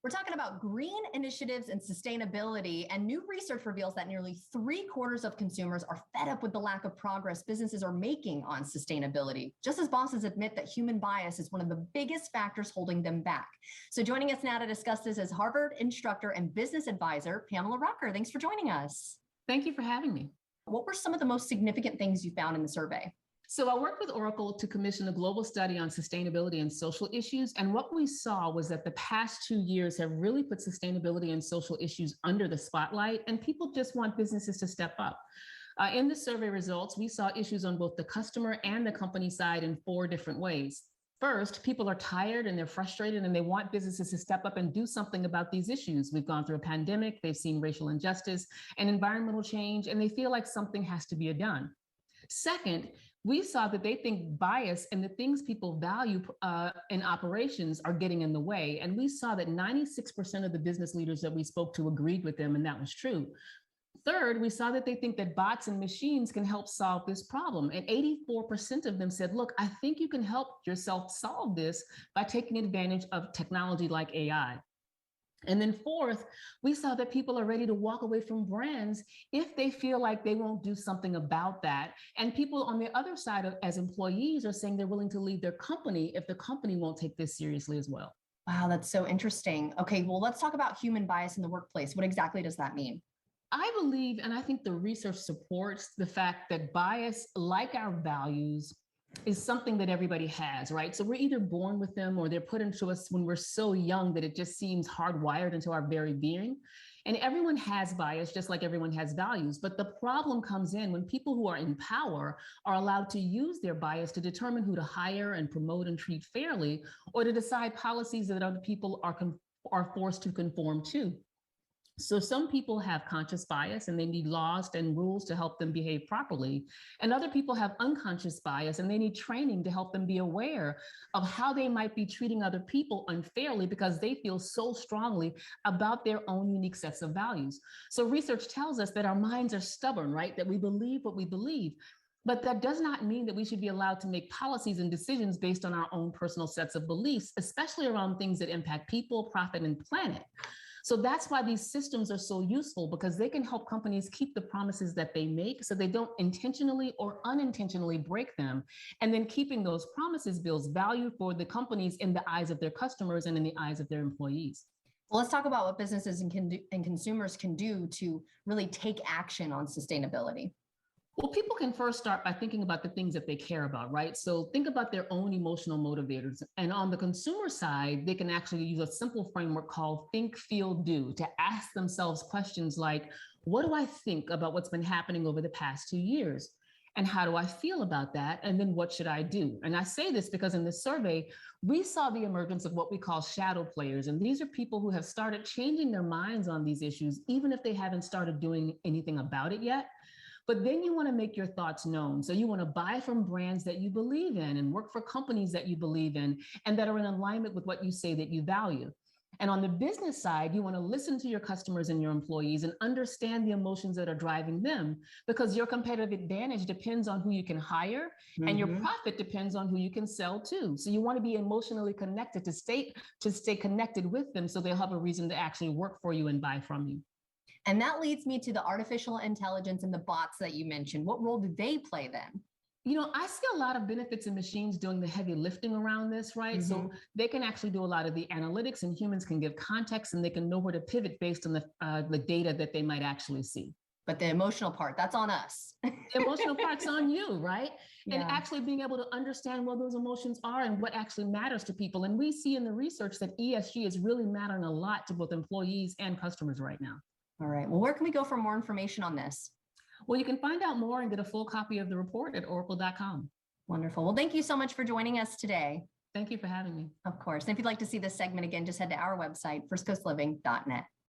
We're talking about green initiatives and sustainability, and new research reveals that nearly 3/4 of consumers are fed up with the lack of progress businesses are making on sustainability, just as bosses admit that human bias is one of the biggest factors holding them back. So joining us now to discuss this is Harvard instructor and business advisor, Pamela Rocker. Thanks for joining us. Thank you for having me. What were some of the most significant things you found in the survey? So I worked with Oracle to commission a global study on sustainability and social issues. And what we saw was that the past 2 years have really put sustainability and social issues under the spotlight, and people just want businesses to step up. In the survey results, we saw issues on both the customer and the company side in 4 different ways. First, people are tired and they're frustrated and they want businesses to step up and do something about these issues. We've gone through a pandemic, they've seen racial injustice and environmental change, and they feel like something has to be done. Second, we saw that they think bias and the things people value in operations are getting in the way. And we saw that 96% of the business leaders that we spoke to agreed with them, and that was true. Third, we saw that they think that bots and machines can help solve this problem. And 84% of them said, look, I think you can help yourself solve this by taking advantage of technology like AI. And then fourth, we saw that people are ready to walk away from brands if they feel like they won't do something about that. And people on the other side as employees are saying they're willing to leave their company if the company won't take this seriously as well. Wow, that's so interesting. Okay, well, let's talk about human bias in the workplace. What exactly does that mean? I believe, and I think the research supports the fact that bias, like our values, is something that everybody has, right? So we're either born with them or they're put into us when we're so young that it just seems hardwired into our very being. And everyone has bias, just like everyone has values. But the problem comes in when people who are in power are allowed to use their bias to determine who to hire and promote and treat fairly, or to decide policies that other people are forced to conform to. So some people have conscious bias and they need laws and rules to help them behave properly. And other people have unconscious bias and they need training to help them be aware of how they might be treating other people unfairly because they feel so strongly about their own unique sets of values. So research tells us that our minds are stubborn, right? That we believe what we believe. But that does not mean that we should be allowed to make policies and decisions based on our own personal sets of beliefs, especially around things that impact people, profit, and planet. So that's why these systems are so useful, because they can help companies keep the promises that they make so they don't intentionally or unintentionally break them. And then keeping those promises builds value for the companies in the eyes of their customers and in the eyes of their employees. Well, let's talk about what businesses and consumers can do to really take action on sustainability. Well, people can first start by thinking about the things that they care about, right? So think about their own emotional motivators. And on the consumer side, they can actually use a simple framework called think, feel, do to ask themselves questions like, what do I think about what's been happening over the past 2 years? And how do I feel about that? And then what should I do? And I say this because in the survey, we saw the emergence of what we call shadow players. And these are people who have started changing their minds on these issues, even if they haven't started doing anything about it yet. But then you want to make your thoughts known. So you want to buy from brands that you believe in and work for companies that you believe in and that are in alignment with what you say that you value. And on the business side, you want to listen to your customers and your employees and understand the emotions that are driving them, because your competitive advantage depends on who you can hire and your profit depends on who you can sell to. So you want to be emotionally connected to stay connected with them so they'll have a reason to actually work for you and buy from you. And that leads me to the artificial intelligence and the bots that you mentioned. What role do they play then? You know, I see a lot of benefits in machines doing the heavy lifting around this, right? So they can actually do a lot of the analytics, and humans can give context and they can know where to pivot based on the data that they might actually see. But the emotional part, that's on us. The emotional part's on you, right? Yeah. And actually being able to understand what those emotions are and what actually matters to people. And we see in the research that ESG is really mattering a lot to both employees and customers right now. All right. Well, where can we go for more information on this? Well, you can find out more and get a full copy of the report at oracle.com. Wonderful. Well, thank you so much for joining us today. Thank you for having me. Of course. And if you'd like to see this segment again, just head to our website, firstcoastliving.net.